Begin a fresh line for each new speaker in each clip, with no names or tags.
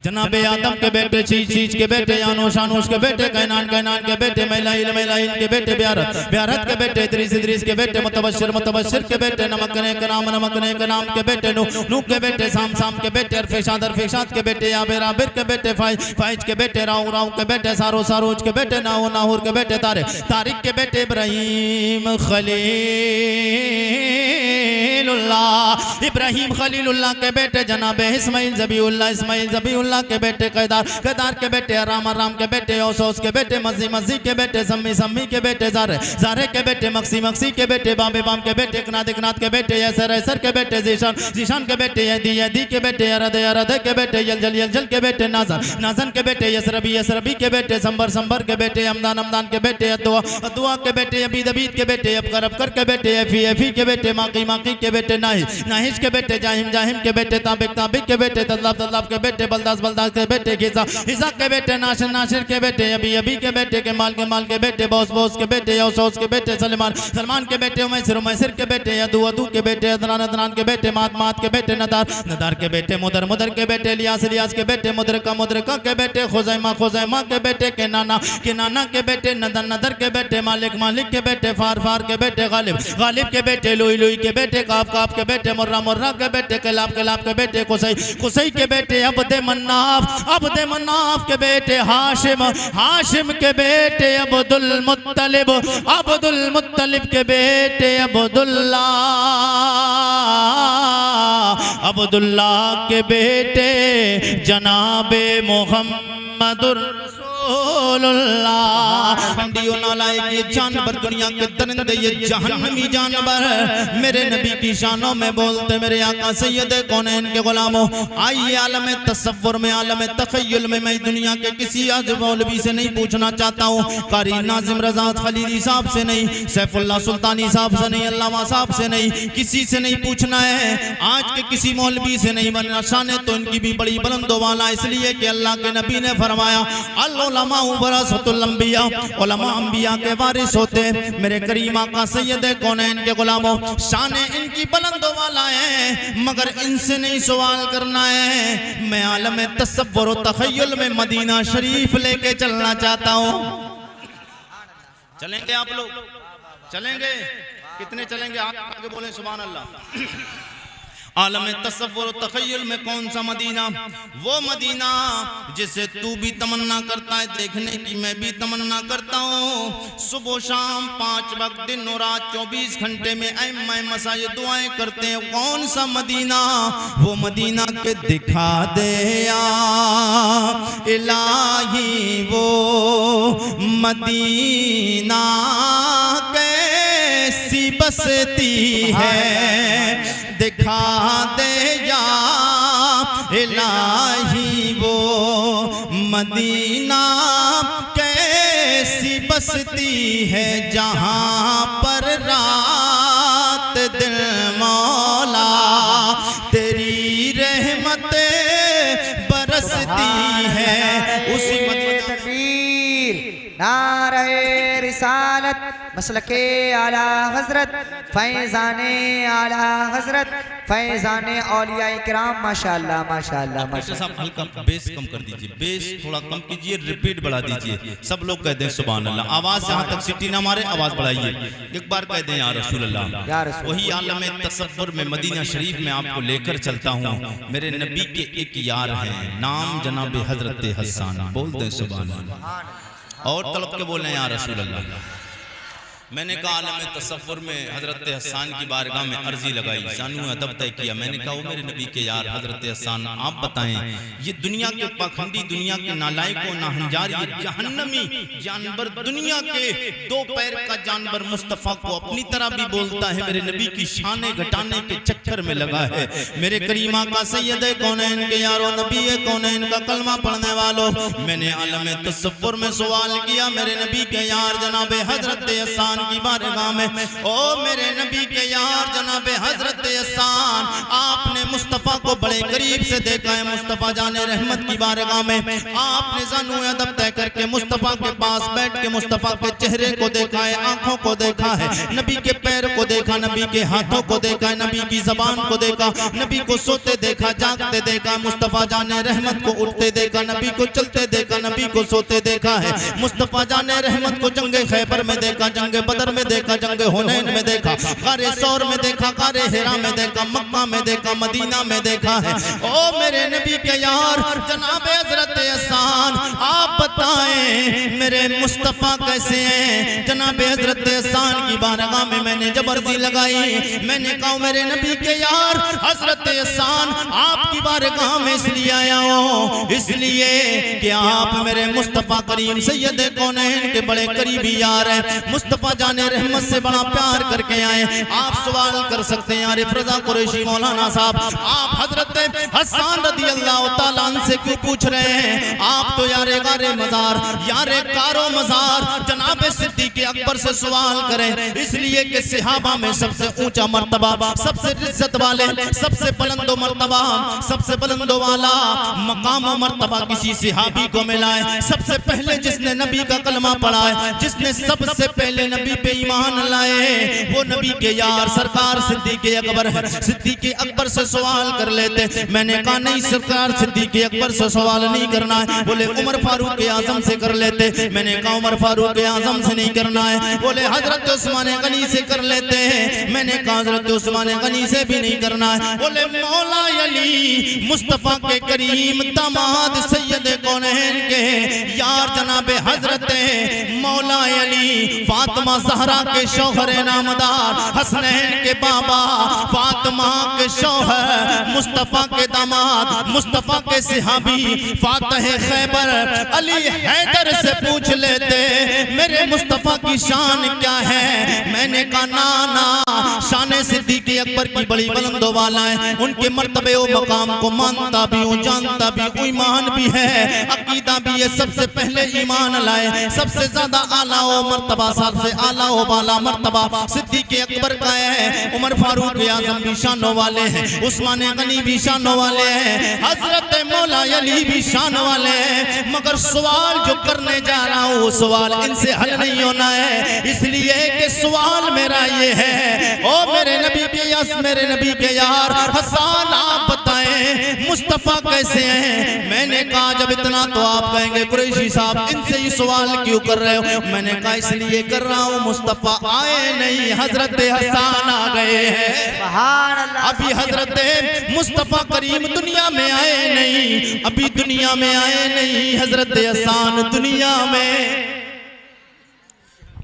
जनाबे आदम के बेटे शीश के बेटे यानूश के बेटे कैनान के बेटे मैलाइल के बेटे ब्यारत के बेटे इद्रीस के बेटे मुतबश्शिर के बेटे नमकने के नाम के बेटे नूह के बेटे साम के बेटे अरफेशाद के बेटे आबिर के बेटे फाइज के बेटे राउ के बेटे सारोज के बेटे नाहूर के बेटे तारिक के बेटे इब्राहिम खलीलुल्लाह के बेटे जनाबे इस्माइल ज़बीउल्लाह के बेटे केदार के बेटे अराम के बेटे ओस के बेटे मज़ी के बेटे सम्मी के बेटे ज़ारे के बेटे मक्सी के बेटे बाम के बेटे कनाद के बेटे यसर के बेटे जीशान के बेटे यदी के बेटे अरद के बेटे यलजल के बेटे नाज़न के बेटे यसरबी के बेटे संबर के बेटे अमदान के बेटे अदुआ के बेटे अबीद के बेटे अबकर के बेटे एफी के बेटे माकी के बेटे नाहिश के बेटे जाहिम के बेटे ताबिक के बेटे तदलाब के बेटे बलदास के बेटे हिसा के बेटे नासिर के बेटे अबी के बेटे केमाल के बेटे बॉस के बेटे यौस के बेटे सलमान के बेटे उमैसिर के बेटे अदू के बेटे अदनान के बेटे मात के बेटे नदार के बेटे मुदर के बेटे इलियास के बेटे मुदरका के बेटे खुजैमा के बेटे केनाना के बेटे नदर के बेटे मालिक के बेटे फार के बेटे गालिब के बेटे लुई के बेटे काफ के बेटे मुर्रा के बेटे कलाब के बेटे कुसै के बेटे अब्दे मन्नाफ के बेटे हाशिम के बेटे अब्दुल मुत्तलिब के बेटे अब्दुल्लाह के बेटे जनाबे मोहम्मदुर ये जानवर दुनिया के दरिंदे ये जहन्नमी जानवर मेरे नबी की शानों में बोलते मेरे आका सैयद कौनैन के गुलामों आइए आलम तसव्वुर में आलम तखय्युल में मैं दुनिया के किसी आज मौलवी से नहीं पूछना चाहता हूँ कारी नाजिम रज़ा खलीली साहब से नहीं सैफुल्लाह सुल्तानी साहब से नहीं अल्लामा साहब से नहीं किसी से नहीं पूछना है आज के किसी मौलवी से नहीं बनना शान तो इनकी भी बड़ी बुलंदो वाला इसलिए कि अल्लाह के नबी ने फरमाया उलमा वरासतुल अंबिया उलमा अंबिया के वारिस होते मेरे करीम आका सैयद कौनैन के गुलामों शान इनकी बुलंद वाला है मगर इनसे नहीं सवाल करना है मैं आलम तसव्वुर और तखय्युल में मदीना शरीफ लेके चलना चाहता हूँ। चलेंगे आप लोग? चलेंगे? कितने चलेंगे? आप आगे बोले सुभान अल्लाह। आलम तसव्वुर तखय्युल में कौन सा मदीना? वो मदीना जिसे तू भी तमन्ना करता है देखने की, मैं भी तमन्ना करता हूँ। सुबह शाम 5 वक्त दिन और रात 24 घंटे में मैं मसाए दुआएं करते हैं। कौन सा मदीना? वो मदीना के दिखा दे या इलाही, वो मदीना कैसी बसती है दिखा दे या इलाही, वो मदीना कैसी बसती है जहाँ पर रात दिन मौला तेरी रहमतें बरसती है। उसी
नारे रिसालत मसलके आला हजरत फैज़ाने आला हजरत फैज़ाने औलिया इकराम माशाअल्लाह माशाअल्लाह माशाअल्लाह।
साहब हल्का बेस कम कर दीजिए, बेस थोड़ा कम कीजिए, रिपीट बढ़ा दीजिए। सब लोग कहते हैं सुभान अल्लाह, आवाज जहाँ तक सीटी ना मारे आवाज बढ़ाइए। एक बार कहते हैं या रसूल अल्लाह। वही आलम तसव्वुर में मदीना शरीफ में आपको लेकर चलता हूँ। मेरे नबी के एक यार हैं, नाम जनाब हजरत हसन, बोल दें सुभान अल्लाह। और तलब के बोले या रसूल अल्लाह। मैंने कहा आलम तसव्वुर में हजरत हसन की बारगाह में अर्जी लगाई, जानू अदब तय किया। मैंने कहा मेरे नबी के यार हजरत हसन आप बताएं, ये दुनिया के पाखंडी, दुनिया के नालायकों नाहंजार, ये जहन्नमी जानवर, दुनिया के 2 पैर का जानवर मुस्तफ़ा को अपनी तरह भी बोलता है, मेरे नबी की शाने घटाने के चक्कर में लगा है। मेरे करीमा का सैयद कौनैन के यारों, नबी कौनैन का कलमा पढ़ने वालों, मैंने आलम तसव्वुर में सवाल किया मेरे नबी के यार जनाब हजरत हसन हसान की बारगाह में, ओ मेरे नबी के यार जनाब हजरत हसान, आपने मुस्तफ़ा को बड़े करीब से देखा है। मुस्तफ़ा जाने रहमत की बारगाह में आपने ज़ानू अदब तय करके मुस्तफ़ा के पास बैठ के मुस्तफ़ा के चेहरे को देखा है, आंखों को देखा है, नबी के पैर को देखा, नबी के हाथों को देखा है, नबी की ज़बान को देखा, नबी को सोते देखा, जागते देखा, मुस्तफ़ा जाने रहमत को उठते देखा, नबी को चलते देखा, नबी को सोते देखा है। मुस्तफ़ा जाने रहमत को जंगे खैबर में देखा, जंगे बदर में देखा, जंगे हुनैन में देखा, गारे सौर में देखा, गारे हिरा में देखा, मक्का में देखा, मदीना में देखा है। ओ मेरे नबी के यार जनाब हजरत हसान, आप बताएं मेरे मुस्तफ़ा कैसे हैं। जनाब हजरत हसान की बारगाह में मैंने जबरदस्ती लगाई, मैंने कहा मेरे नबी के यार हजरत हसान, आपकी बारगाह में इसलिए आया हूँ, इसलिए कि आप मेरे मुस्तफ़ा करीम सैयद कौनैन के बड़े करीबी यार हैं। मुस्तफ़ा जाने रहमत से बड़ा प्यार करके आए। आप सवाल कर सकते हैं आरिफ रज़ा कुरैशी मौलाना साहब, आप हजरत हसान रज़ी अल्लाह तआला अन्हु से क्यों पूछ रहे हैं? आप तो यारे गारे मज़ार, यारे कारो मज़ार जनाब सिद्दीक़ अकबर से सवाल करें, इसलिए कि सहाबा में सबसे ऊंचा मर्तबा, सबसे इज्जत वाले, सबसे बुलंदो मर्तबा, सबसे बुलंदो वाला मकाम मर्तबा किसी सहाबी को मिला है। सबसे पहले जिसने नबी का कलमा पढ़ा है, जिसने सबसे पहले नबी पे ईमान लाए, वो नबी के यार सरकार सिद्दीक़ अकबर है। सिद्दीक़ अकबर से सवाल कर लेते, मैंने कहा नहीं सरकार सिद्दीक़ अकबर से सवाल नहीं करना है। बोले उमर फारूक आज़म से कर लेते, मैंने कहा उमर फारूक आज़म से नहीं करना है। बोले हजरत उस्मान गनी से कर लेते हैं, मैंने कहा हजरत उस्मान गनी से भी नहीं करना है। बोले मौला अली मुस्तफ़ा के करीम दामाद सैयद कौनैन के यार जनाब हजरत मौला अली फातिमा ज़हरा के शौहर नामदार, हसनैन के बाबा, फातिमा के शौहर, मुस्तफ़ा के दामाद, मुस्तफ़ा के सहाबी, फातिह खैबर अली हैदर से पूछ लेते मेरे मुस्तफ़ा की शान क्या है। मैंने कहा ना शान सिद्दीक़ अकबर की बड़ी बुलंदो वाला है, उनके मर्तबे व मकाम को मानता भी हूँ, जानता भी हूँ, ईमान भी है, अकीदा भी है। सबसे पहले ईमान लाए, सबसे ज्यादा आला हो मर्तबा, सबसे आला हो वाला मर्तबा सिद्दीक़ अकबर का है। उमर फारूक आज़म भी शानों वाले हैं, उस्मान गनी भी शानों वाले हैं, हजरत मौला अली भी शान वाले हैं। मगर सवाल जो करने जा रहा हूँ, सवाल इनसे हल नहीं होना है, इसलिए कि सवाल मेरा ये है, ओ मेरे नबी के यस, मेरे नबी के यार हसान, आप बताएं मुस्तफ़ा कैसे हैं। मैंने कहा जब इतना तो आप कहेंगे कुरैशी साहब इनसे ही सवाल क्यों कर रहे हो? मैंने कहा इसलिए कर रहा हूँ, मुस्तफ़ा आए नहीं, हजरत हसान आ गए हैं। अभी हजरत मुस्तफ़ा करीम दुनिया में आए नहीं, अभी दुनिया में आए नहीं, हजरत हसान दुनिया में,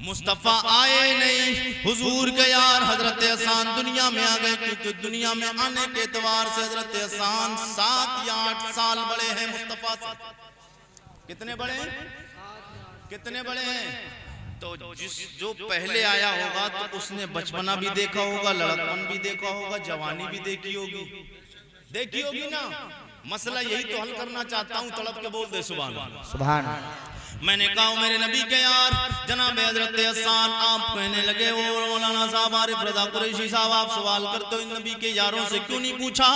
मुस्तफ़ा आए नहीं, हुजूर के यार हजरत हसान दुनिया में आ गए। क्योंकि दुनिया में आने के एतबार से हजरत हसान 7 या 8 साल बड़े हैं मुस्तफ़ा से। कितने बड़े हैं? कितने बड़े हैं? तो जो पहले आया होगा तो उसने बचपना भी देखा होगा, लड़कपन भी देखा होगा, जवानी भी देखी होगी, देखी होगी ना। मसला यही तो हल करना चाहता हूँ, तड़प के बोल दे सुभान अल्लाह, सुभान अल्लाह। मैंने कहा मेरे नबी के यार जनाब हजरत हसान, आप कहने लगे वो मौलाना साहब आरिफ रज़ा कुरैशी साहब आप सवाल करते हो इन नबी के यारों से क्यों नहीं पूछा?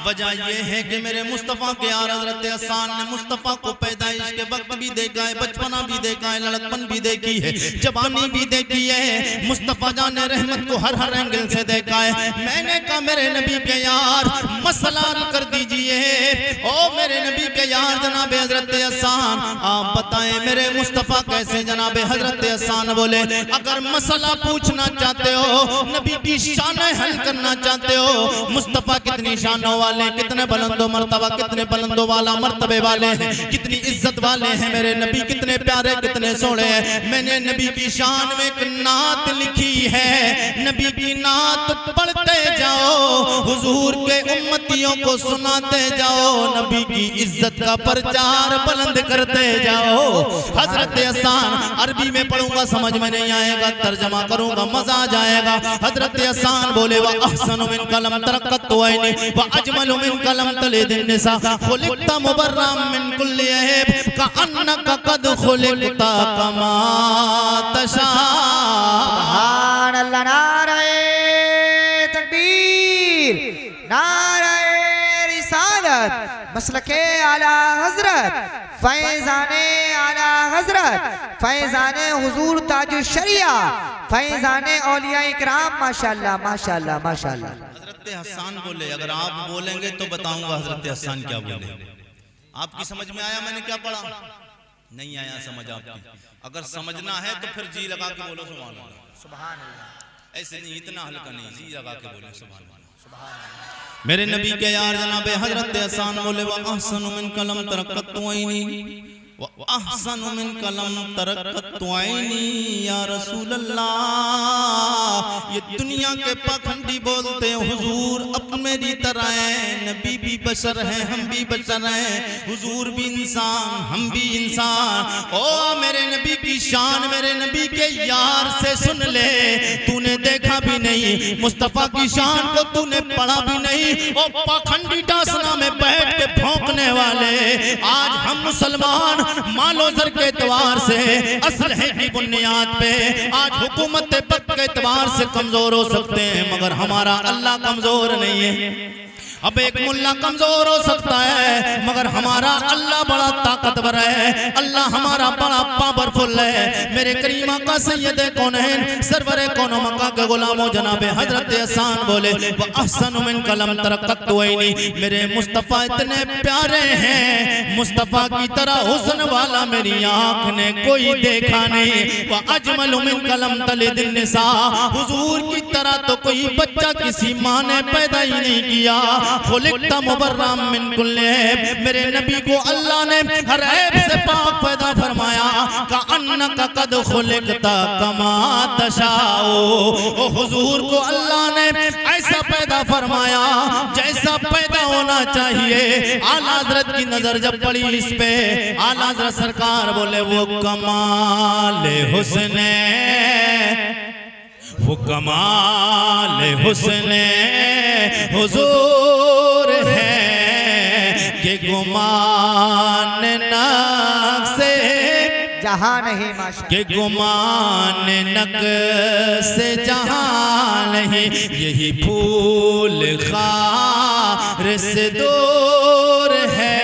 वजह यह है कि मेरे मुस्तफ़ा के यार हजरत हसान ने मुस्तफ़ा को पैदाइश के वक्त भी देखा है, बचपना भी देखा है, लड़कपन भी देखी है, जवानी भी देखी है, मुस्तफ़ा जाने रहमत को हर हर एंगल से देखा है। मैंने कहा मेरे नबी के यार मसला कर दीजिए, ओ मेरे नबी के यार जनाब हजरत हसान आप बताएं मेरे मुस्तफ़ा कैसे? जनाब हजरत हसान बोले अगर मसला पूछना चाहते हो, नबी की शान हल करना चाहते हो, मुस्तफ़ा कितनी शानों वाले, कितने बुलंदो मर्तबा, कितने बुलंदो वाला मर्तबे वाले हैं, कितनी इज्जत वाले हैं मेरे नबी, कितने प्यारे, कितने सोने हैं। मैंने नबी की शान में एक नात लिखी है, नबी की नात पढ़ते जाओ, हुजूर के उम्मतियों को सुनाते जाओ, नबी की इज्जत का प्रचार बुलंद करते जाओ। हजरत हसान अरबी में पढ़ूंगा समझ में नहीं आएगा, तर्जमा करूंगा मजा आ जाएगा। हजरत हसान बोले व अहसनु मिन कलम तरक्कत वैनी व अजमलु मिन कलम तलिदिन निसा खुलिक़्ता मुबर्रम मिन कुल्ली ऐब का अन्नका कद खुलिक़्ता कमा तशा।
नारे तकबीर, नारे रिसालत, मसलके आला हजरत, फैजाने आला हजरत, फैजाने हुजूर ताजुश शरिया, फैजाने औलिया इकराम। माशाअल्लाह माशाअल्लाह माशाअल्लाह।
हजरत हसन बोले, अगर आप बोलेंगे तो बताऊंगा हजरत हसन क्या बोले। आपकी समझ में आया मैंने क्या पढ़ा? नहीं आया समझ आपकी? अगर समझना है तो फिर जी लगा के बोलो सुभान अल्लाह।
सुभान अल्लाह।
ऐसे नहीं, इतना हल्का नहीं, जी लगा के बोलो सुभान अल्लाह। मेरे नबी के यार जनाब हजरत हसन बोले, व अहसन मिन कलम तरक्कत आईनी, व अहसन मिन कलम तरक्कत आईनी या रसूल अल्लाह। ये दुनिया के पाखंडी बोलते हैं हुजूर अब मेरी तरह है, नबी भी बशर है हम भी बशर हैं, हुजूर भी इंसान हम भी इंसान। ओ मेरे नबी की शान मेरे नबी के यार से सुन ले, तूने देखा भी नहीं मुस्तफा की शान को, तूने पढ़ा भी नहीं। ओ पाखंडी डासना में बैठ के भौंकने वाले, आज हम मुसलमान मालो जर के एतबार से असलहे की बुनियाद पे आज हुकूमत पद के एतबार से कमजोर हो सकते हैं, मगर हमारा अल्लाह कमजोर नहीं है। अब एक मुल्ला कमजोर हो सकता है मगर हमारा अल्लाह बड़ा ताकतवर है, अल्लाह हमारा बड़ा पावरफुल है। मेरे करीमा का सैयद कौनैन सरवर कौनो मक्का के गुलामो जनाबे हजरत हसन बोले, व अहसन मिन कलम तरक्कत आईनी। मेरे मुस्तफ़ा इतने प्यारे हैं, मुस्तफ़ा की तरह हुस्न वाला मेरी आँख ने कोई देखा नहीं। व अजमल मिन कलम तलिदिन निसा, हुजूर की तरह तो कोई बच्चा किसी माँ ने पैदा ही नहीं किया। खुलिकता मुबर्रम मिन कुल्ली ऐब, मेरे नबी को अल्लाह ने हर ऐब से पाक पैदा फरमाया। का अन्नका कद खुलिकता कमा तशाओ, ओ हुजूर को अल्लाह ने ऐसा पैदा फरमाया जैसा पैदा होना चाहिए। आला हज़रत की नजर जब पड़ी इस पे, आला हज़रत सरकार बोले वो कमाल हुस्ने, वो कमाल हुस्ने हुजूर है कि गुमान नक से
जहां नहीं माशा,
के गुमान नक से जहां नहीं। यही फूल खार से दूर है,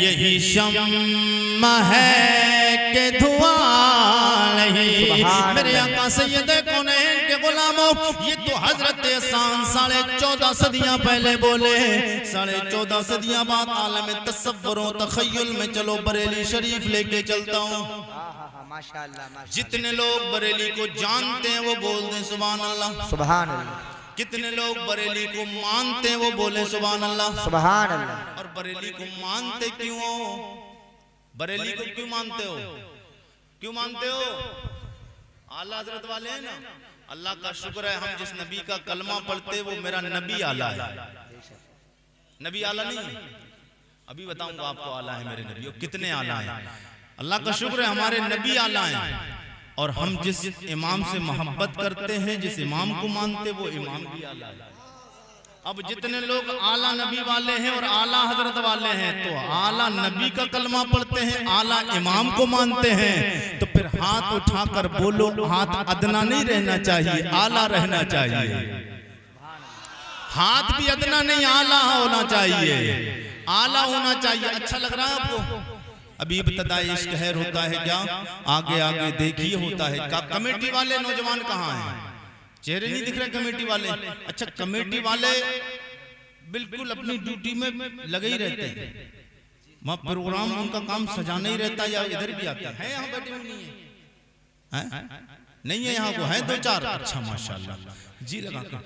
यही शम्मा है के धुआं नहीं। मेरे आका सैयद कौनैन के गुलामों, ये तो हजरत हसन 14.5 सदियां पहले बोले। 14.5 सदियां बाद आलम तसव्वुर तखय्युल में चलो बरेली शरीफ लेके चलता हूँ।
माशाअल्लाह।
जितने लोग बरेली को जानते हैं वो बोल दें सुभान अल्लाह,
सुभान अल्लाह।
कितने लोग बरेली को मानते हैं वो बोले सुभान अल्लाह,
सुभान अल्लाह।
और बरेली को मानते क्यों हो? बरेली को क्यों मानते हो? क्यों मानते हो? आला हजरत वाले हैं ना। अल्लाह का शुक्र है हम जिस नबी का कलमा पढ़ते वो मेरा नबी आला है। नबी आला नहीं, अभी बताऊंगा आपको आला है मेरे नबी। कितने आला हैं? अल्लाह का शुक्र है हमारे नबी आला हैं। और हम जिस इमाम से मोहब्बत करते हैं, जिस इमाम को मानते वो इमाम भी आला है। अब जितने लोग आला नबी वाले हैं और आला हजरत वाले हैं, तो आला नबी का कलमा पढ़ते हैं, आला इमाम को मानते हैं, तो फिर हाथ उठाकर बोलो हाथ अदना नहीं रहना चाहिए, आला रहना चाहिए। हाथ भी अदना नहीं, आला होना चाहिए, आला होना चाहिए। अच्छा लग रहा है आपको? अभी इब्तिदाई इश्क है होता है क्या? आगे आगे देखिए होता है क्या? कमेटी वाले नौजवान कहाँ हैं? चेहरे नहीं दिख रहे कमेटी वाले। अच्छा कमेटी वाले बिल्कुल अपनी ड्यूटी में लगे ही रहते हैं, वहाँ प्रोग्राम उनका काम सजाना ही रहता है, या इधर भी आते हैं। यहाँ बैठे हुए नहीं है, नहीं है यहाँ को है 2-4। अच्छा माशाल्लाह, जी लगा के।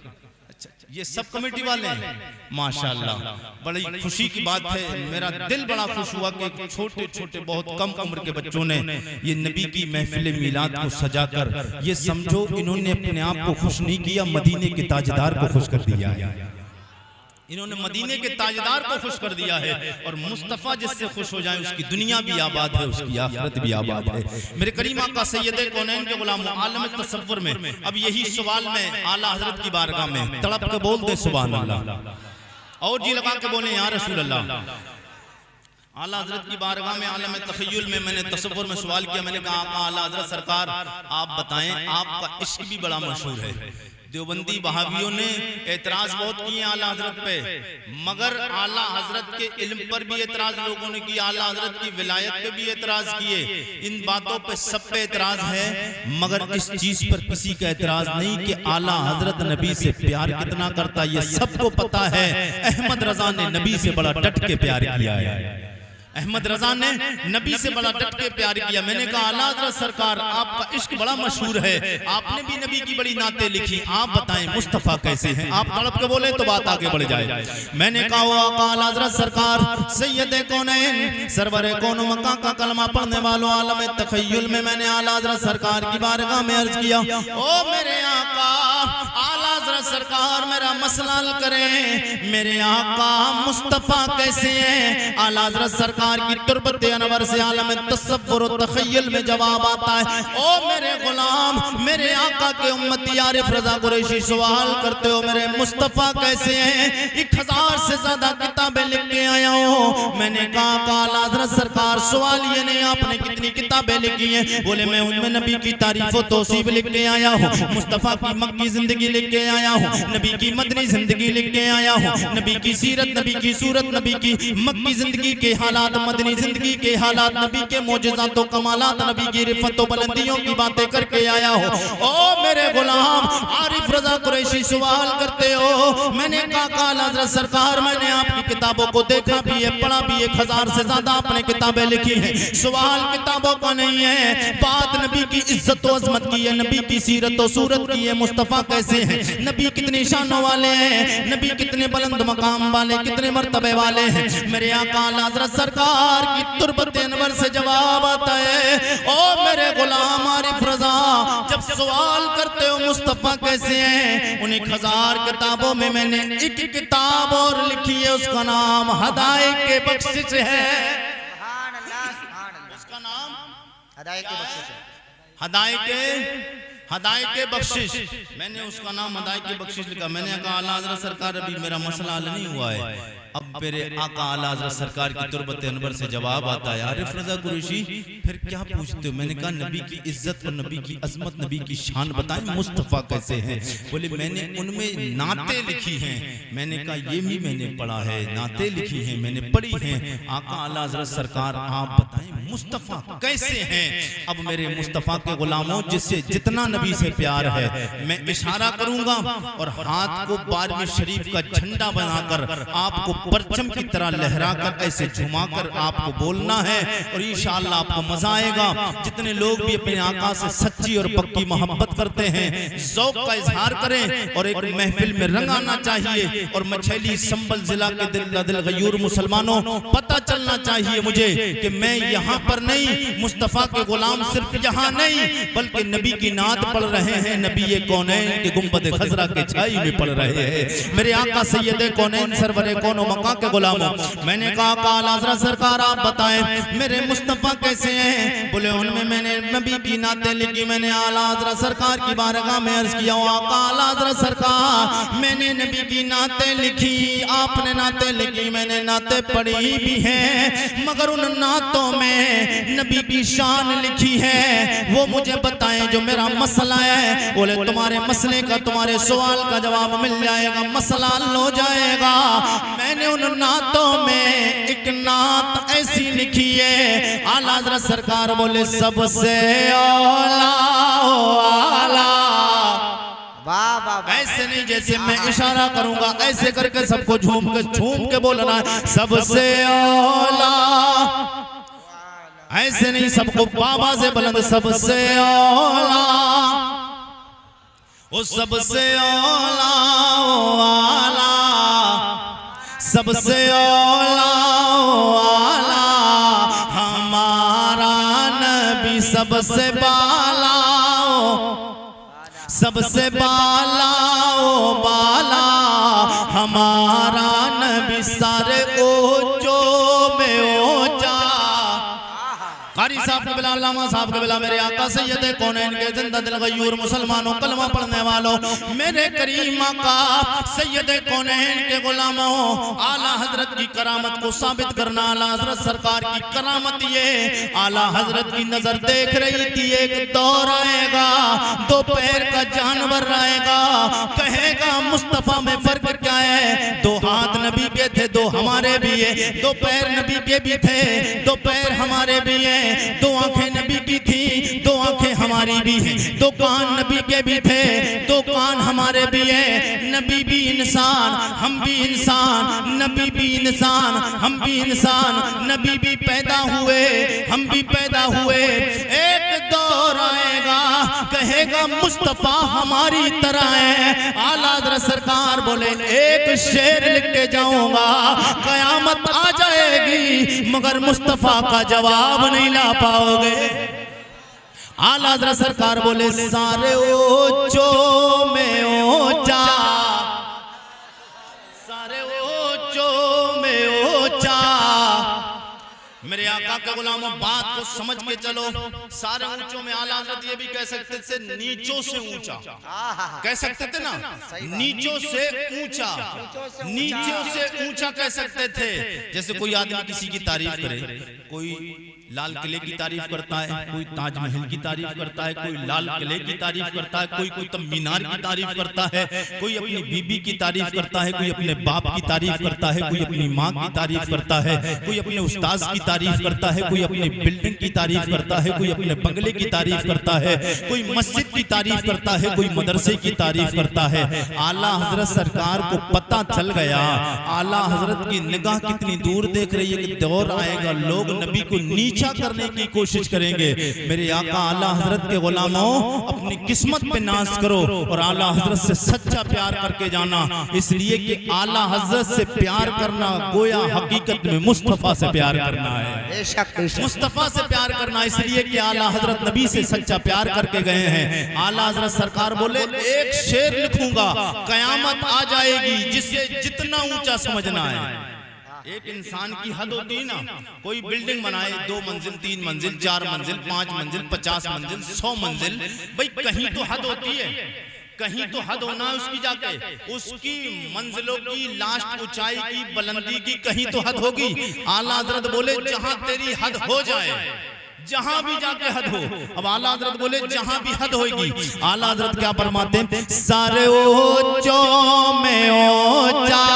अच्छा ये सब कमेटी वाले हैं माशाल्लाह, बड़ी खुशी की बात है। मेरा दिल बड़ा खुश हुआ कि छोटे छोटे बहुत कम उम्र के बच्चों ने ये नबी की महफिल मिलाद को सजाकर, ये समझो इन्होंने अपने आप को खुश नहीं किया, मदीने के ताजदार को खुश कर दिया है। इन्होंने मदीने के ताजदार को खुश कर दिया है। और मुस्तफ़ा जिससे खुश हो जाए उसकी दुनिया भी आबाद है, उसकी आखिरत भी आबाद है। मेरे करीमा का सैयद कौनैन के गुलाम आलम तसव्वुर में अब यही सवाल में आला हजरत की बारगाह में तड़प के बोल दे सुभान अल्लाह, और जी लगा के बोले या रसूल अल्लाह। आला हजरत की बारगाह में आलम तखय्युल में मैंने तसव्वुर में सवाल किया। मैंने कहा आका आला हजरत सरकार आप बताएं, आपका इश्क भी बड़ा मशहूर है। देवबंदी वहाबियों ने एतराज बहुत किए आला हजरत पे, मगर आला हजरत के इल्म पर भी एतराज लोगों ने किया, आला हजरत की विलायत पे भी एतराज किए। इन बातों पे सब पे एतराज है, मगर इस चीज पर किसी का एतराज नहीं कि आला हजरत नबी से प्यार कितना करता, ये सबको पता है। अहमद रजा ने नबी से बड़ा डट के प्यार किया है। अहमद रजा ने नबी से बड़ा डट के प्यार किया। मैंने कहा आला हज़रत सरकार आपका इश्क बड़ा मशहूर है, आपने भी नबी की बड़ी नाते लिखी, आप बताएं मुस्तफ़ा कैसे हैं? आप तड़प के बोले तो बात आगे बढ़ जाए। मैंने कहा आला हज़रत सरकार सैयद कौनैन सरवर कौन मक्का का कलमा पढ़ने वालों आलम तखय्युल में मैंने आला हज़रत सरकार की बारगाह में अर्ज किया, ओ मेरे आका आला हज़रत सरकार मेरा मसला हल करें, मेरे आका मुस्तफ़ा कैसे हैं? आला हज़रत सरकार की तुरबत अनवर से आलम तसव्वुर और तखय्युल में जवाब आता है, ओ मेरे गुलाम मेरे आका के उम्मती आरिफ रजा कुरैशी सवाल करते हो मेरे मुस्तफ़ा कैसे हैं? 1000 से ज्यादा किताबें लिख के आया हूँ। मैंने कहा आला हज़रत सरकार सवाल ये नहीं आपने कितनी किताबें लिखी हैं, बोले मैं उनमें नबी की तारीफ और तौसीफ लिख के आया हूँ, मुस्तफ़ा की मक्की जिंदगी लिख के आया हूँ, नबी की मदनी जिंदगी लिख के आया हूँ, नबी की सीरत नबी की सूरत नबी की मक्की जिंदगी के हालात मदनी जिंदगी के हालात नबी के मोजज़ात और कमालात नबी की रिफत और बुलंदियों की बातें करके आया हूँ। ओ मेरे गुलाम आरिफ रजा कुरैशी सवाल करते हो। मैंने कहा आला हज़रत सरकार मैंने आपकी किताबों को देखा भी है, पढ़ा भी, 1000 से ज्यादा आपने किताबें लिखी हैं। सवाल किताबों का नहीं है, बात नबी की इज्जत और अज़मत की है, नबी की सीरत और सूरत की है। मुस्तफ़ा कैसे हैं? नबी कितने शानों वाले हैं, नबी कितने बुलंद मकाम वाले, कितने मर्तबे वाले हैं। मेरे आका आला हज़रत सरकार की तुरबत अनवर से जवाब आता है, ओ मेरे गुलाम आरिफ रजा जब सवाल करते हो मुस्तफ़ा कैसे हैं, उन 1000 किताबों में मैंने एक किताब और लिखी है, उसका नाम हदायत के बख्शिश है। उसका नाम
हदायत के बख्शिश है।
हदायत के बख्शिश, मैंने उसका नाम हदायत के बख्शिश लिखा। मैंने कहा आला हज़रत सरकार अभी मेरा मसला हल नहीं हुआ है। अब मेरे आका आला हज़रत सरकार की तुरबत अनवर से जवाब आता है, आरिफ रजा कुरैशी फिर क्या पूछते हो? मैंने कहा नबी की इज्जत और नबी की अजमत नबी की शान बताएं, मुस्तफ़ा कैसे हैं? बोले मैंने उनमें नाते लिखी हैं। मैंने कहा ये भी मैंने पढ़ा है, नाते लिखी हैं मैंने पढ़ी हैं। आका आला हज़रत सरकार आप बताएं मुस्तफ़ा कैसे हैं? अब मेरे मुस्तफ़ा के गुलामों जिससे जितना नबी से प्यार है, मैं इशारा करूंगा और हाथ को 12वीं शरीफ का झंडा बनाकर आपको परचम की तरह लहराकर ऐसे झुमाकर आपको बोलना है और इंशाअल्लाह आपको मजा आएगा। जितने लोग भी अपने आका से सच्ची और पक्की मोहब्बत करते हैं, ज़ौक़ का इजहार करें और एक महफिल में रंग आना चाहिए। और मछली संबल जिला के दिल गयूर मुसलमानों पता चलना चाहिए मुझे कि मैं यहाँ पर नहीं, मुस्तफ़ा के गुलाम सिर्फ यहाँ नहीं बल्कि नबी की नात पढ़ रहे हैं, नबी ये कौनैन के गुंबद खजरा के छाई में पढ़ रहे हैं। मेरे आका सैयद कौनैन सरवरे कौनो मक्का के गुलामों, मैंने कहा आला हज़रत सरकार आप बताएं मेरे मुस्तफ़ा कैसे हैं? बोले उनमें मैंने नबी की नाते लिखी। मैंने आला हज़रत सरकार की बारगाह में अर्ज किया, आका आला हज़रत सरकार मैंने नबी की नाते लिखी, आपने नाते लिखी, मैंने नाते पढ़ी भी हैं, मगर उन नातों में नबी की शान लिखी है, वो मुझे बताएं जो मेरा मसला है। बोले तुम्हारे मसले का तुम्हारे सवाल का जवाब मिल जाएगा, मसला हल हो जाएगा। मैंने उन नातों में एक नात ऐसी लिखी है, आला हज़रत सरकार बोले सबसे औला आला।
वाह वाह,
ऐसे नहीं जैसे मैं इशारा करूंगा, ऐसे करके सबको झूम के बोलना है सबसे औला, ऐसे नहीं सबको बाबा से बुलंद सबसे औला, ओ सबसे औला आला, सबसे औला आला हमारा नबी सबसे बाला, सबसे बाला ओ बाला हमारा नबी सारे ऊंचों में ऊंचा, कारी साहब के बिला, अल्लामा साहब के बिला, मेरे आका सैयद कौनैन के जिंदा दिल गयूर मुसलमानों कलमा पढ़ने वालों, मेरे करीम आका सैयद कौनैन के गुलामों, आला हजरत की करामत को साबित करना। आला हजरत सरकार की करामत ये, आला हजरत की नजर देख रही थी एक दौर आएगा, दो पैर का जानवर आएगा, कहेगा मुस्तफा में फर्क क्या है? दो हाथ नबी के थे, दो हमारे भी है, दो पैर नबी के भी थे, दो पैर हमारे भी है, दो आंखें नबी की थी, दो आंखें हमारी भी हैं, दो कान नबी के भी थे, दो कान हमारे भी है। नबी भी इंसान, हम भी इंसान, नबी भी इंसान, हम भी इंसान, नबी भी पैदा हुए, हम भी पैदा हुए। एक दौर आएगा, कहेगा मुस्तफा हमारी तरह है। आला हज़रत सरकार बोले एक शेर लिख के जाऊंगा, कयामत आ जाएगी मगर मुस्तफा का जवाब नहीं ला पाओगे। आला हज़रत सरकार बोले सारे ऊंचों में ऊंचा, सारे ऊंचों में ऊंचा। मेरे आका के गुलामों बात को समझ के चलो, सारे ऊंचों में आला हज़रत ये भी कह सकते थे नीचों से ऊंचा, कह सकते थे ना, नीचों से ऊंचा, नीचों से ऊंचा कह सकते थे। जैसे कोई आदमी किसी की तारीफ करे, कोई लाल किले की तारीफ करता है, कोई ताजमहल की तारीफ करता है, कोई लाल किले की तारीफ करता है, कोई कुतुब मीनार की तारीफ करता है, कोई अपनी बीबी की तारीफ करता है, कोई अपने बाप की तारीफ करता है, कोई अपनी माँ की तारीफ करता है, कोई अपने उस्ताद की तारीफ करता है, कोई अपनी बिल्डिंग की तारीफ करता है, कोई अपने बंगले की तारीफ करता है, कोई मस्जिद की तारीफ करता है, कोई मदरसे की तारीफ करता है। आला हजरत सरकार को पता चल गया, आला हजरत की निगाह कितनी दूर देख रही है कि दौर आएगा लोग नबी को नीचा करने की कोशिश करेंगे। मेरे आका आला हजरत के गुलामों अपनी किस्मत पे नाज करो और आला हजरत से सच्चा प्यार करके जाना, इसलिए कि आला हजरत से प्यार करना गोया हकीकत में मुस्तफा से प्यार करना है, मुस्तफा से प्यार करना, इसलिए कि आला हजरत नबी से सच्चा प्यार करके गए हैं। आला हजरत सरकार बोले एक शेर लिखूंगा, कयामत आ जाएगी जिसे जितना ऊंचा समझना है। एक इंसान की हद होती है ना, कोई बिल्डिंग बनाए 2 मंजिल 3 मंजिल 4 मंजिल 5 मंजिल 50 मंजिल 100 मंजिल, भाई कहीं तो हद होती है, कहीं तो हद होना है उसकी, जाके उसकी मंजिलों की लास्ट ऊंचाई की बुलंदी की कहीं तो हद होगी। आला हजरत बोले जहां तेरी हद हो जाए, जहां भी जाके हद हो। अब आला हजरत बोले जहां भी हद होगी, आला हजरत क्या फरमाते हैं? सारे ऊंचों में ऊंचा,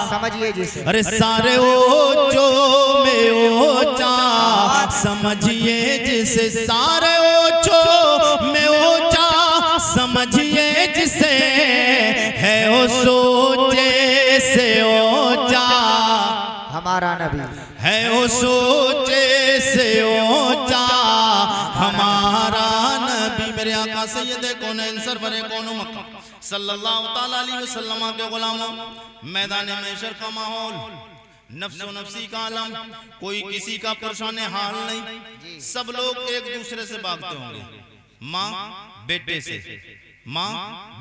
समझिए जिसे,
अरे सारे ऊंचों में ऊंचा, समझिए जिसे, सारे ऊंचों में ऊंचा, समझिए जिसे, है वो सोचे से ऊंचा
हमारा नबी,
है वो सोचे से ऊंचा हमारा नबी। मेरे आका सैयद कौनैन सरवरे कौनो मक्का सल्लल्लाहु ताला अलैहि वसल्लम के गुलामों, मैदान महशर का माहौल, नफ्सो नफ्सी का आलम, कोई किसी का परेशान हाल नहीं, सब लोग एक दूसरे से भागते होंगे, माँ बेटे से, माँ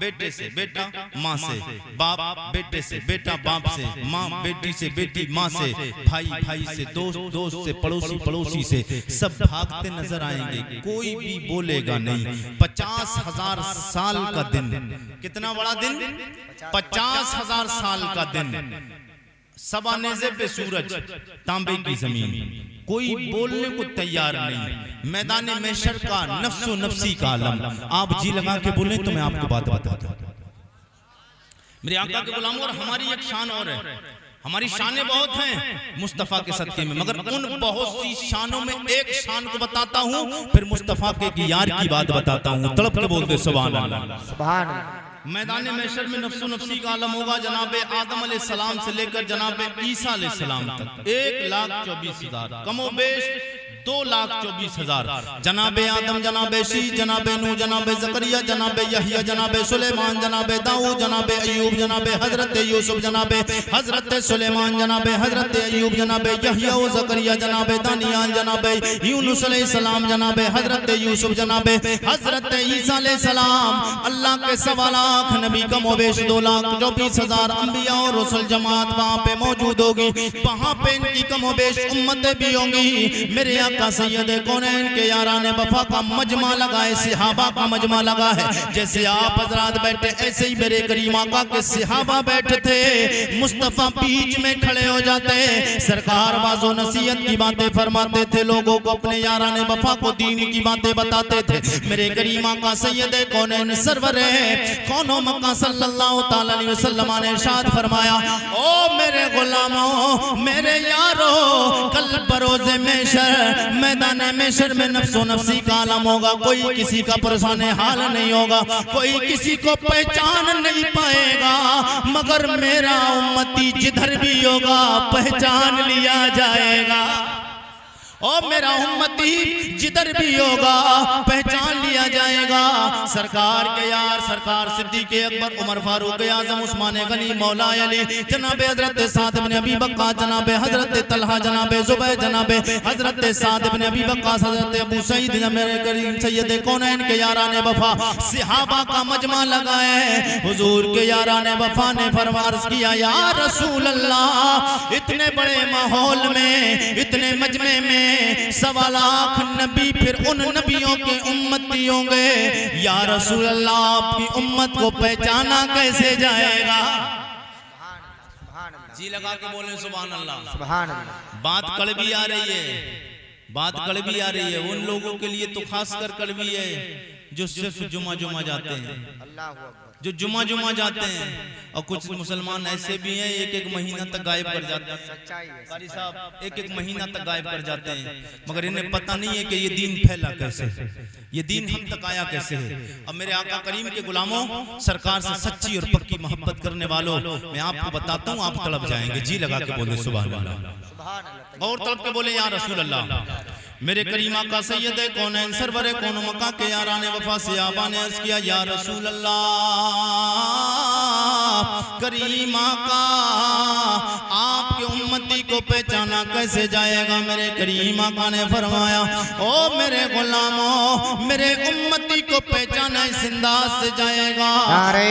बेटे से, बेटा माँ से, बाप बेटे से, बेटा बाप से, माँ बेटी से, बेटी माँ से, भाई भाई से, दोस्त दोस्त से, पड़ोसी पड़ोसी से, सब भागते नजर आएंगे, कोई भी बोलेगा नहीं। 50,000 साल का दिन, कितना बड़ा दिन? 50,000 साल का दिन, सबा नेज़े पे सूरज, तांबे की जमीन, कोई बोलने को तैयार नहीं। मैदान महशर का नफ्सो नफ्सी का आलम, आप जी लगा के बोले तो मैं आपको बात बताता हूं। मेरे आका के गुलामों, और हमारी एक शान और है, हमारी शानें बहुत हैं मुस्तफ़ा के सदके में, मगर उन बहुत सी शानों में एक शान को बताता हूं, फिर मुस्तफ़ा के यार की बात बताता हूं। तड़प के बोलते सुभान अल्लाह, सुभान अल्लाह। मैदान महशर में नफ्सो नफ्सी का आलम होगा, जनाबे आदम अलैहिस्सलाम से लेकर जनाबे ईसा अलैहिस्सलाम तक 1,24,000, कमोबेश 2,24,000, जनाबे आदम, जनाबे शीश, जनाबे नूह, जनाबे ज़करिया, जनाबे यहिया, जनाबे सुलेमान, जनाबे दाऊद, जनाबे अय्यूब, जनाबे हजरत यूसुफ, जनाबे हजरत सुलेमान, जनाबे हजरत अय्यूब, जनाबे यहिया व ज़करिया, जनाबे दानियाल, जनाबे यूनुस अलैहिस्सलाम, जनाबे हजरत यूसुफ, जनाबे हजरत ईसा अलैहिस्सलाम। अल्लाह के 1.25 लाख नबी, कमोबेश 2,24,000 अंबिया और रसूल जमात वहाँ पे मौजूद होगी, वहाँ पे इनकी कमोबेश उम्मतें भी होंगी। मेरे आका सैयद कौनैन के यारान वफा का मजमा लगा है, सहाबा का मजमा लगा है। जैसे आप हजरात बैठे ऐसे ही मेरे करीम आका के सहाबा बैठे थे, मुस्तफा बीच में खड़े हो जाते, सरकार वाज़ो नसीहत की बातें फरमाते थे, लोगों को अपने यारान वफा को दीन की बातें बताते थे। मेरे करीम आका सैयद कौनैन सरवर कौनो मक्का सल्लल्लाहु ताला अलैहि वसल्लम ने इरशाद फरमाया, ओ मेरे गुलामों, मेरे यारो, कल बरोज़े महशर मैदान महशर में नफ्सो नफ्सी का आलम होगा। कोई किसी का परेशान हाल नहीं होगा, कोई किसी को पहचान नहीं पाएगा, मगर मेरा उम्मती जिधर भी होगा पहचान लिया जाएगा। और मेरा उम्मती जिधर भी होगा पहचान लिया जाएगा। सरकार के यार, सरकार सिद्दीक़ अकबर, उमर फारूक आज़म, उस्मान गनी, मौला अली, जनाब हजरत साद इब्न अबी वक्कास, जनाब हजरत तलहा, जनाब जुबैर, जनाब हजरत साद इब्न अबी वक्कास, हजरत अबू सईद, मेरे करीम सैयद कौनैन के यारान वफा सहाबा का मजमा लगाए। हुजूर के यारान वफा ने फरमार्ज किया, या रसूल अल्लाह, इतने बड़े माहौल में, इतने मजमे में 1.25 लाख नबी, फिर उन नबियों के उम्मती होंगे, या रसूल अल्लाह आपकी उम्मत को पहचाना कैसे जाएगा? जी लगा के बोले सुभान अल्लाह, सुभान अल्लाह। बात कड़वी आ रही है, बात कड़वी आ रही है। उन लोगों के लिए तो खासकर कड़वी है जो सिर्फ जुमा जाते हैं, जो जुमा जाते हैं। और कुछ मुसलमान ऐसे भी हैं एक महीना तक गायब कर जाते हैं। कारी साहब एक महीना तक गायब कर जाते हैं, मगर इन्हें पता नहीं है कि ये दीन फैला कैसे है, ये दीन हम तक आया कैसे है। अब मेरे आका करीम के गुलामों, सरकार से सच्ची और पक्की मोहब्बत करने वालों, मैं आपको बताता हूँ, आप तड़प जाएंगे। जी लगा के बोले सुभान अल्लाह, और तड़प के बोले या रसूल अल्लाह। मेरे करीम आका सैयद कौनैन सरवर कौनो मक्का के यारान वफा सहाबा ने अर्ज़ किया, या रसूल अल्लाह, करीम आका आपके उम्मती को पहचाना कैसे जाएगा? मेरे करीम आका ने फरमाया, ओ मेरे गुलामों, मेरे उम्मती को पहचाना इस अंदाज से जाएगा।
नारे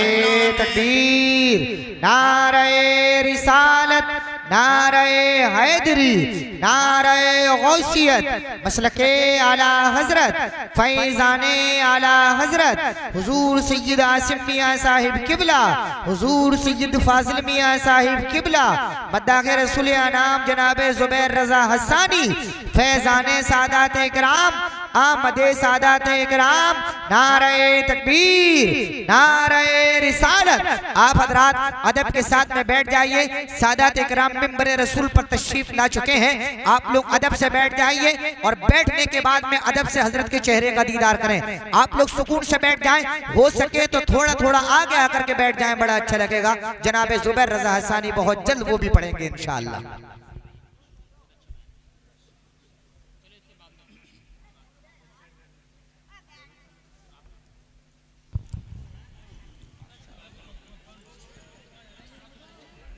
तकबीर, नारे रिसालत, नारे हैदरी, नारे गौसियत, मसलके आला हजरत, फैजाने आला हजरत, हुजूर सैयद आसिम मियाँ साहिब किबला, हुजूर सैयद फाजिल मियाँ साहिब किबला, मद्दाक़े रसूल अनाम जनाब जुबैर रजा हसानी, फैजाने सादात इकराम, आमदे सादात इकराम, नारे तकबीर, नारे रिसालत। आप हजरात अदब के साथ में बैठ जाइए। सादात इकराम मिंबर रसूल पर तशरीफ ला चुके हैं, आप लोग अदब से बैठ जाइए और बैठने के बाद में अदब से हजरत के चेहरे का दीदार करें। आप लोग सुकून से बैठ जाएं, हो सके तो थोड़ा थोड़ा आगे आकर के बैठ जाएं, बड़ा अच्छा लगेगा। जनाब जुबैर रजा हसानी बहुत जल्द वो भी पढ़ेंगे इंशाअल्लाह।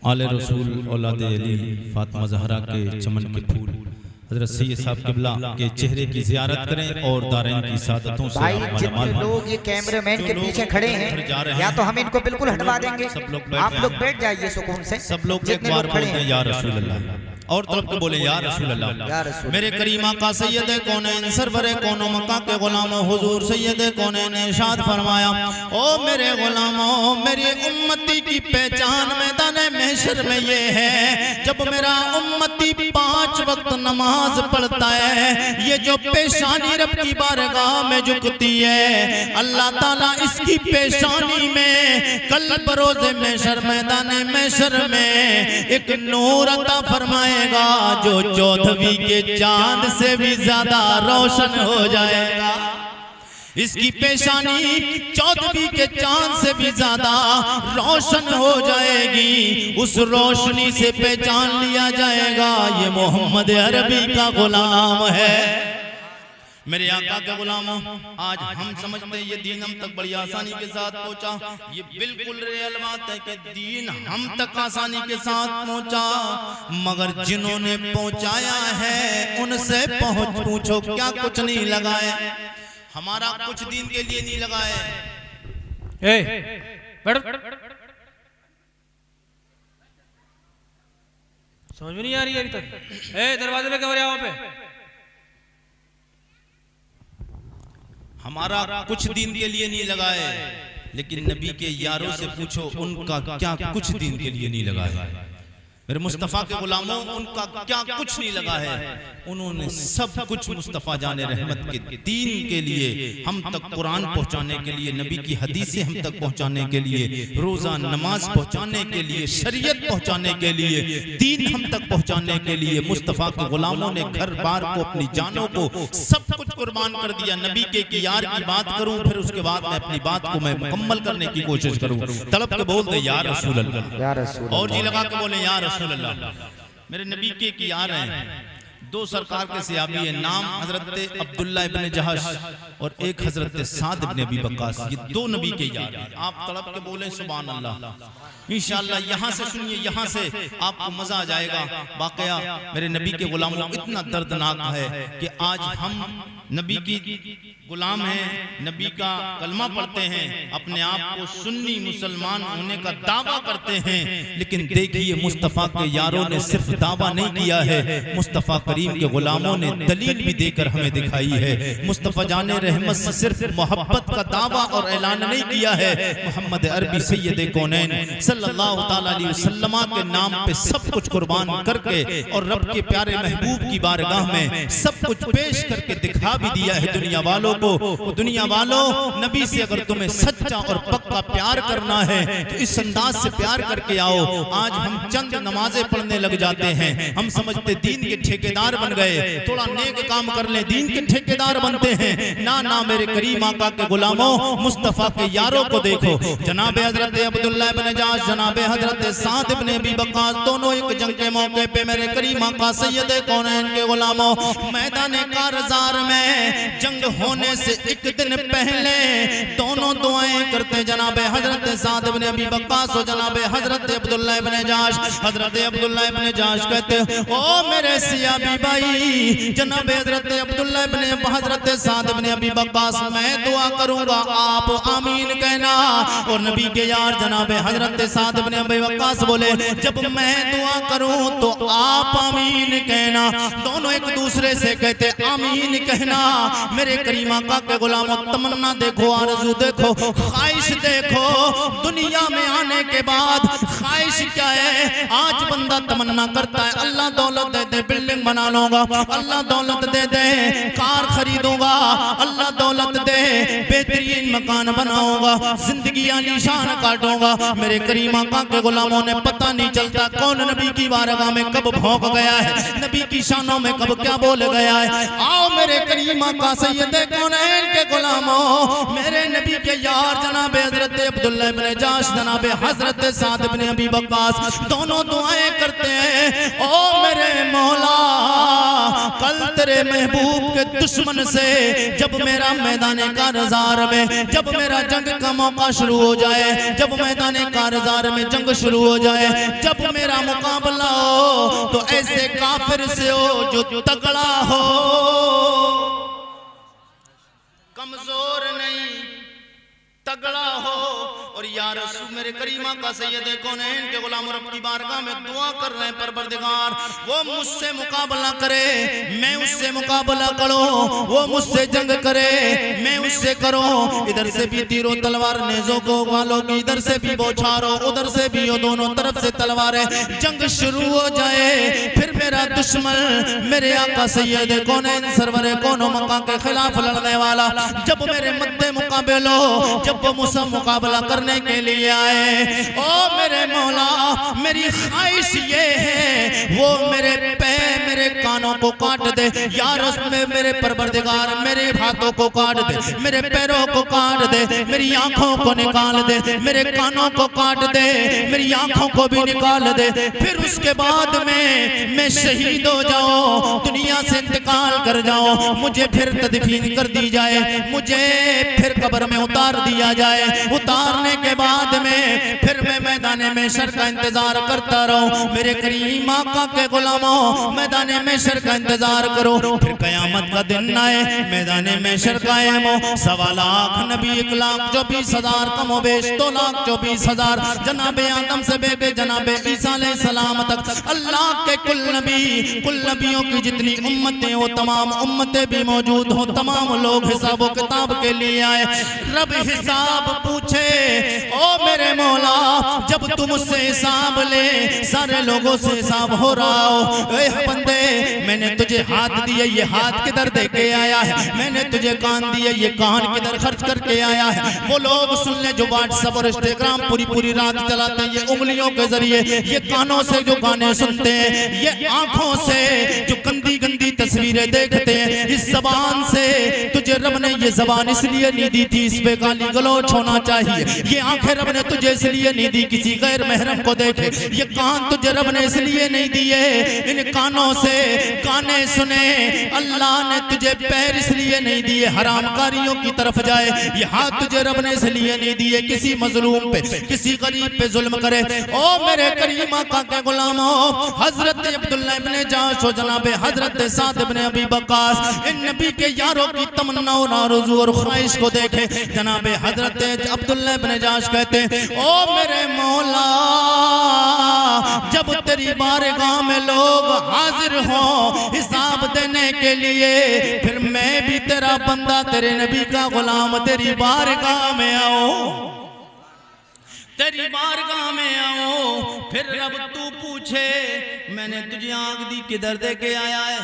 आले रसूल औलाद अली फातिमा ज़हरा के चमन के फूल हजरत सैयद साहब किबला के चेहरे की ज़ियारत करें और दारैन की सादतों से
भाई जितने लोग ये कैमरामैन के पीछे खड़े हैं, या तो हम इनको बिल्कुल हटवा देंगे, आप लोग बैठ जाइए सुकून से।
सब लोग एक बार बोलते हैं या रसूल अल्लाह, और तलब के बोले या रसूल अल्लाह। मेरे करीम आका सैयद कौनैन सरवर कौनो मक्का के गुलामों, हुजूर सैयद कौनैन ने इरशाद फरमाया, ओ मेरे गुलामों, मेरी उम्मती की पहचान मैदान महशर में ये है, जब मेरा उम्मती 5 वक्त नमाज पढ़ता है, ये जो पेशानी रब की बारगाह में झुकती है, अल्लाह ताला इसकी पेशानी में कल बरोज़े महशर मैदान महशर में एक नूर अता फरमाए जो 14वीं के चांद से भी ज्यादा रोशन हो जाएगा। इसकी पेशानी 14वीं के चांद से भी ज्यादा रोशन हो जाएगी, उस रोशनी से पहचान लिया जाएगा ये मोहम्मद अरबी का गुलाम है। मेरे आका के गुलामों, आज हम समझते हैं ये दीन हम तक बड़ी आसानी के साथ पहुंचा। ये बिल्कुल रियल बात है कि दीन हम तक आसानी के साथ पहुंचा, मगर जिन्होंने पहुंचाया है उनसे पूछो क्या कुछ नहीं लगाए। हमारा कुछ दिन के लिए नहीं लगाए।
समझ में नहीं आ रही है अभी तक। दरवाजे पे कमरे आओ पे
हमारा कुछ दिन के लिए नहीं लगा है, लेकिन नबी के यारों से पूछो उनका क्या कुछ दिन के लिए नहीं लगा है। मेरे मुस्तफ़ा के गुलामों, उनका क्या कुछ नहीं लगा है। उन्होंने सब कुछ मुस्तफ़ा जाने रहमत के दीन के लिए, हम तक कुरान पहुंचाने के लिए, नबी की हदीसें हम तक पहुंचाने के लिए, रोज़ा नमाज पहुंचाने के लिए, शरीयत पहुंचाने के लिए, दीन हम तक पहुंचाने के लिए मुस्तफ़ा के गुलामों ने घर बार को, अपनी जानों को, सब कुछ कुर्बान कर दिया। नबी के यार की बात करूं, फिर उसके बाद मैं अपनी बात को मैं मुकम्मल करने की कोशिश करूं। तड़प के बोल दे या रसूल अल्लाह, और जी लगा के बोले या रसूल अल्लाह। मेरे नबी के यार हैं, दो सरकार के सहाबी हैं, नाम हजरत अब्दुल्ला इब्ने जहश और एक हजरत साद इब्ने अबी वक्कास। ये दो नबी के यार हैं। आप तड़प के बोले सुभान अल्लाह। इंशाअल्लाह यहाँ से सुनिए, यहाँ से आपको मजा आ जाएगा। वाकया मेरे नबी के गुलामों इतना दर्दनाक है कि आज हम नबी की गुलाम हैं, नबी का कलमा पढ़ते हैं, अपने आप को सुन्नी मुसलमान होने का दावा करते हैं, लेकिन देखिए मुस्तफ़ा के यारों ने सिर्फ दावा नहीं किया है, मुस्तफ़ा करीम के गुलामों ने दलील भी देकर हमें दिखाई है। मुस्तफ़ा जाने रहमत से सिर्फ मोहब्बत का दावा और ऐलान नहीं किया है, मोहम्मद अरबी सैयद कौनैन सल्लल्लाहु तआला अलैहि वसल्लम के नाम पे सब कुछ कुर्बान करके और रब के प्यारे महबूब की बारगाह में सब कुछ पेश करके दिखा भी दिया है दुनिया वालों को। दुनिया वालों, नबी से अगर तुम्हें सच्चा और पक्का प्यार करना है तो इस अंदाज से प्यार करके आओ। आज हम चंद नमाजें पढ़ने लग जाते हैं, हम समझते दीन के ठेकेदार बन गए, थोड़ा नेक काम कर ले दीन के ठेकेदार बनते हैं। ना ना मेरे करीम आका के गुलामों, मुस्तफ़ा के यारों को देखो। जनाब हजरत अब्दुल्ला इब्ने जहश, जनाब हजरत साद इब्ने अबी वक्कास, दोनों एक जंग के मौके पे मेरे करीम आका सैयद कौनैन के गुलामों मैदान कारज़ार में जंग होने से एक दिन पहले दोनों दुआएं करते। जनाब हजरत साद इब्ने अबी वक्कास और जनाब हजरत अब्दुल्ला इब्ने जहश। हजरत अब्दुल्ला इब्ने जहश कहते ओ मेरे सियाबी भाई, जनाब हजरत अब्दुल्ला इब्ने हजरत साद इब्ने अबी वक्कास, मैं दुआ करूंगा आप आमीन कहना। और नबी के यार जनाब हजरत साद इब्ने अबी वक्कास बोले जब मैं दुआ करूं तो आप आमीन कहना। दोनों एक दूसरे से कहते आमीन कहना। मेरे करीम आका के गुलामों, तमन्ना देखो, आरज़ू देखो, ख्वाहिश देखो। दुनिया में आने के बाद ख्वाहिश क्या है? आज बंदा तमन्ना करता है अल्लाह दौलत दे दे, बिल्डिंग बना लूंगा, अल्लाह दौलत दे दे, कार खरीदूंगा, अल्लाह दौलत दे, बेहतरीन मकान बनाऊंगा, जिंदगी आलीशान काटूंगा। मेरे करीम आका के गुलामों ने पता नहीं चलता कौन नबी की बारगाह में कब भौंक गया है, नबी की शानों में कब क्या बोल गया है। आओ मेरे करीम आका सैयद कौनैन के गुलामों, मेरे नबी के यार जनाब हजरत अब्दुल्ला इब्ने जहश, जनाब हजरत साद इब्ने अबी वक्कास, दोनों दुआएं करते हैं ओ मेरे मौला, कल तेरे महबूब के दुश्मन से जब मेरा मैदान कारज़ार में, जब मेरा जंग का मौका शुरू हो जाए, जब मैदान कारज़ार में जंग शुरू हो जाए, जब मेरा मुकाबला हो तो ऐसे काफिर से हो जो तगड़ा हो, कमजोर नहीं, तगड़ा हो। और या रसूल मेरे करीमा का सैयद कौनैन के गुलाम रब की बारगाह में दुआ कर रहे हैं, परवरदिगार वो मुझसे मुकाबला करे, मैं उससे मुकाबला करूं, वो मुझसे जंग करे, मैं उससे करूं। इधर से भी तीरों तलवार नेज़ों को वालों की, इधर से भी बौछारों, उधर से भी, दोनों तरफ से तलवारें, जंग शुरू हो जाए। फिर मेरा दुश्मन मेरे आका सैयद कौनैन सरवर कौनो मका के खिलाफ लड़ने वाला जब मेरे मद्दे मुकाबले हो, जब वो मुझसे मुकाबला करने के लिए आए, ओ मेरे मौला मेरी ख्वाहिश ये है वो मेरे पैर मेरे कानों को काट दे, या रसूल मेरे परवरदिगार मेरे हाथों को काट दे, मेरे पैरों को काट दे, मेरी आंखों को निकाल दे, मेरे कानों को काट दे, मेरी आंखों को भी निकाल दे। फिर उसके बाद में मैं शहीद हो जाऊं, दुनिया से इंतकाल कर जाऊं, मुझे फिर तदफीन कर दी जाए, मुझे फिर कब्र में उतार दिया जाए। उतारने के बाद में फिर मैं मैदान महशर का इंतजार करता रहूं। मेरे करीम आका के गुलामों, मैदान महशर का इंतजार करो। फिर कयामत का दिन आए, मैदान महशर कायम हो, 1.25 लाख नबी, 1,24,000 कमोबेश 2,24,000 जनाबे आदम से बेटे जनाबे ईसा अलैहिस्सलाम तक अल्लाह के कुल नबियों की जितनी उम्मतें हो, तमाम उम्मतें भी मौजूद हो, तमाम लोग हिसाब किताब के लिए आए। रब हिसाब पूछे, ओ मेरे मौला जब तू मुझसे हिसाब ले, सारे लोगों से हिसाब हो रहा हो। ए बंदे, मैंने तुझे हाथ दिए, ये हाथ किधर दे के आया है? मैंने तुझे कान दिए, ये कान किधर खर्च करके आया है? वो लोग सुन ले जो व्हाट्सएप और इंस्टाग्राम पूरी रात चलाते हैं, ये उंगलियों के जरिए, ये कानों से जो गाने सुनते हैं, ये आंखों से जो गंदी तस्वीरें देखते हैं, इस जबान से तुझे रब ने ये जबान इसलिए नहीं दी थी इस पे गाली गलौच होना चाहिए। ये आंखें रब ने तुझे इसलिए नहीं दी किसी गैर महरम को देखे। ये कान तुझे रब ने इसलिए नहीं दिए इन कानों से गाने सुने। अल्लाह ने तुझे पैर इसलिए नहीं दिए हरामकारियों की तरफ जाए। ये हाथ तुझे रब ने इसलिए नहीं दिए किसी मजलूम पे, किसी गरीब पे जुल्म करे। ओ मेरे करीम आका के गुलामों, हजरत अब्दुल्लाह इब्ने जाश और जनाबे हजरत साद इब्ने अबी वक्कास, इन नबी के यारों की तमन्ना और आरज़ू और ख्वाहिश को देखे। जनाबे हजरत अब्दुल्लाह इब्ने जाश कहते हैं, ओ मेरे मौला जब तेरी बारगाह में लोग हाजिर हों हिसाब देने के लिए, फिर मैं भी तेरा बंदा तेरे नबी का गुलाम तेरी बारगाह में आओ, तेरी बारगाह में आओ। फिर रब तू पूछे, मैंने तुझे आंख दी किधर दे के आया है?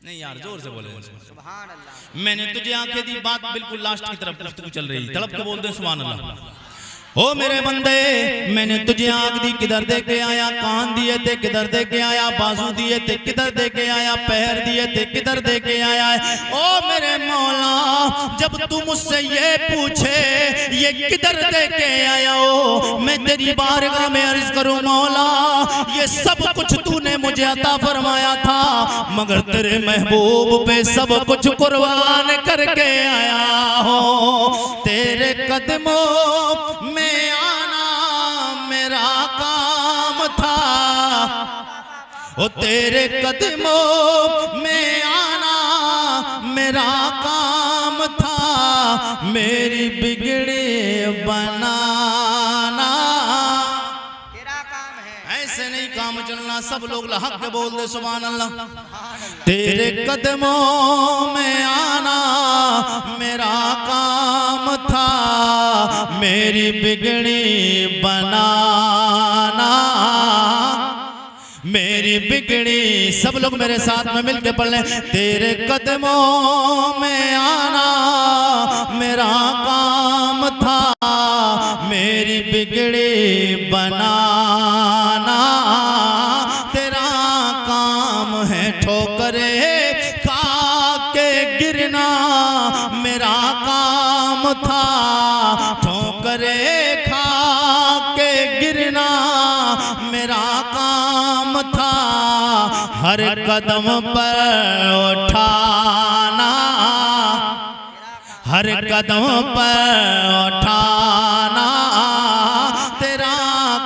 नहीं यार, जोर से बोले सुभान अल्लाह। मैंने तुझे आंखें दी, बात बिल्कुल लास्ट की तरफ गुफ्तगू चल रही, तड़प के बोल दे सुभान अल्लाह। ओ मेरे बंदे, मैंने तुझे आंख दी किधर दे के आया? कान दिए थे किधर दे के आया? बाजू दिए थे किधर दे के आया? पैर दिए थे किधर दे के आया है? ओ मेरे मौला जब तू मुझसे ये पूछे ये किधर दे के आया हो, मैं तेरी बारगाह में अर्ज करूं मौला ये सब कुछ तूने मुझे अता फरमाया था, मगर तेरे महबूब पे सब कुछ कुर्बान करके आया हो। तेरे कदमों में आना मेरा काम था, ओ तेरे कदमों में आना मेरा काम था, मेरी बिगड़ी बनाना तेरा काम है। ऐसे नहीं काम चलना, सब लोग हक के बोल दे सुभान अल्लाह। तेरे कदमों में आना मेरा काम था, मेरी बिगड़ी बनाना, मेरी बिगड़ी। सब लोग मेरे साथ में मिलके पढ़ लें। तेरे कदमों में आना मेरा काम था, मेरी बिगड़ी बनाना तेरा काम है। ठोकरे खा के गिरना मेरा काम था, ठोकरे खा के गिरना मेरा काम था, हर कदम पर उठाना, हर कदम पर उठाना तेरा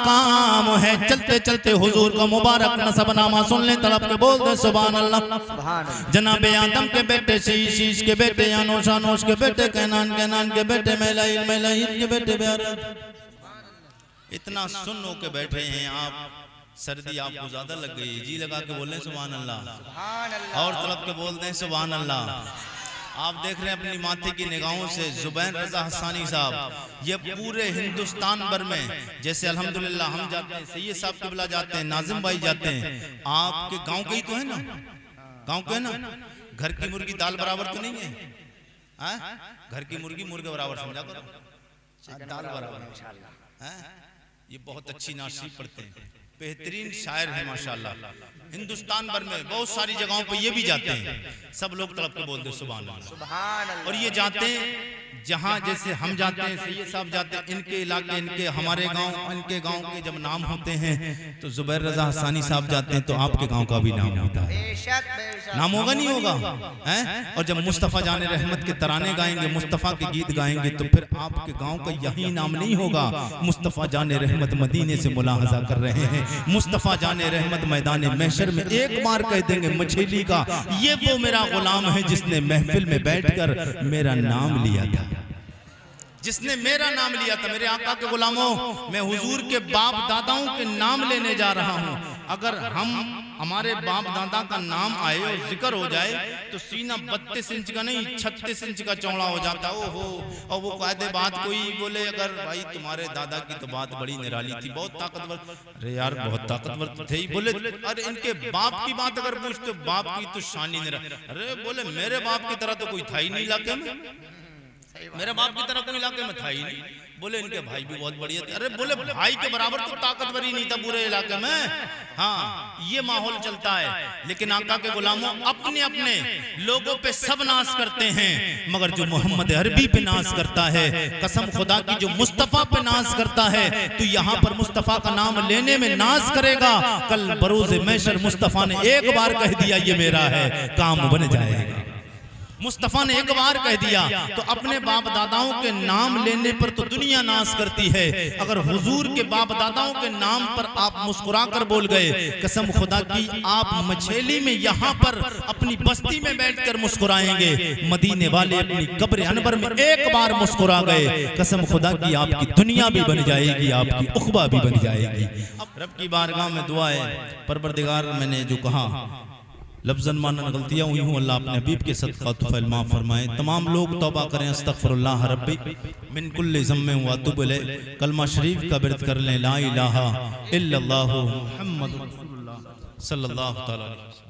काम है। चलते चलते हुजूर का मुबारक नसबनामा सुन ले, तड़प के बोल दे सुभान अल्लाह। जनाबे आदम के बेटे शीश के बेटे यानोश के बेटे कैनान के बेटे मैलाइल के बेटे इतना सुन हो के बैठे हैं आप, सर्दी आपको ज्यादा लग गई, जी लगा के बोले सुभान अल्लाह और तड़प के बोल दें सुभान अल्लाह। आप देख रहे हैं अपनी माथे की निगाहों से जुबैन रजा हसानी साहब, ये पूरे हिंदुस्तान भर में जैसे अल्हम्दुलिल्लाह हम जाते हैं, सैयद साहब किबला जाते हैं, नाजिम भाई जाते हैं, आपके गांव के ही तो है ना, गांव के है ना। घर की मुर्गी दाल बराबर तो नहीं है, घर की मुर्गी मुर्गे बराबर समझा करो, दाल बराबर। ये बहुत अच्छी नात शरीफ पढ़ते हैं, बेहतरीन शायर है माशाल्लाह। हिंदुस्तान भर में बहुत सारी जगहों पर ये भी जाते हैं, सब लोग तड़प के बोलते सुभान अल्लाह। और ये जाते हैं जहाँ जैसे हम जाते हैं, सैयद साहब जाते हैं, इनके इलाके, इनके हमारे गांव, इनके गांव के जब नाम होते हैं तो जुबैर रजा हसानी साहब जाते हैं तो आपके गांव का भी नाम होता है। नाम होगा नहीं होगा हैं? और जब मुस्तफ़ा जाने रहमत के तराने गाएंगे, मुस्तफ़ा के गीत गाएंगे तो फिर आपके गांव का यही नाम नहीं होगा। मुस्तफ़ा जाने रहमत मदीने से मुलाहजा कर रहे हैं, मुस्तफ़ा जाने रहमत मैदान महशर में एक बार कह देंगे मछली का, ये वो मेरा गुलाम है जिसने महफिल में बैठकर मेरा नाम लिया था, जिसने मेरा नाम लिया था। मेरे आका के गुलामों, मैं हुजूर के बाप दादाओं के नाम लेने जा रहा हूँ। अगर हमारे बाप दादा का नाम आए और जिक्र हो जाए तो सीना 32 इंच का नहीं 36 इंच का चौड़ा हो जाता। ओहो, और वो कायदे बात कोई बोले अगर भाई तुम्हारे दादा की तो बात बड़ी निराली थी, बहुत ताकतवर। अरे यार बहुत ताकतवर तो थे ही। बोले अरे इनके बाप की बात अगर पूछते, बाप की तो शान ही निराली। अरे बोले मेरे बाप की तरह तो कोई था ही नहीं इलाके में, मेरे बाप की तरह कोई इलाके में था ही नहीं। बोले इनके भाई भी बहुत बढ़िया थे। अरे बोले भाई के बराबर तो ताकतवर ही नहीं था पूरे इलाके में। हाँ, ये माहौल चलता है। लेकिन आका के गुलामों, अपने अपने लोगों पे सब नाश करते हैं, मगर जो मोहम्मद अरबी पे नाश करता है, कसम खुदा की जो मुस्तफ़ा पे नाश करता है, तो यहाँ पर मुस्तफ़ा का नाम लेने में नाश करेगा, कल बरोज़े महशर मुस्तफ़ा ने एक बार कह दिया ये मेरा है, काम बन जाएगा। मुस्तफ़ा ने एक बार कह दिया तो अपने बाप दादाओं के नाम लेने पर तो दुनिया नाश करती है। अगर हुजूर के बाप दादाओं के नाम पर आप मुस्कुरा कर बोल गए, कसम खुदा की आप मछली में यहाँ पर अपनी बस्ती में बैठकर मुस्कुराएंगे, मदीने वाले अपनी कब्र अनबर में एक बार मुस्कुरा गए, कसम खुदा की आपकी दुनिया भी बन जाएगी, आपकी उखबा भी बन जाएगी। रब की बारगाह में दुआ है, परवरदिगार मैंने जो कहा लफ्ज़न मानन गलतियाँ हुई हूँ, अल्लाह अपने हबीब के सदक़ा तुफ़ैल माफ़ फरमाए। तमाम लोग तौबा करें, अस्तग़फ़िरुल्लाह रब्बी मिन कुल्लि ज़म्बिन व अतूबु इलैह। कलमा शरीफ का विर्द कर लें, ला इलाहा इल्लल्लाहु मुहम्मदुर रसूलुल्लाह सल्लल्लाहु तआला अलैहि वसल्लम।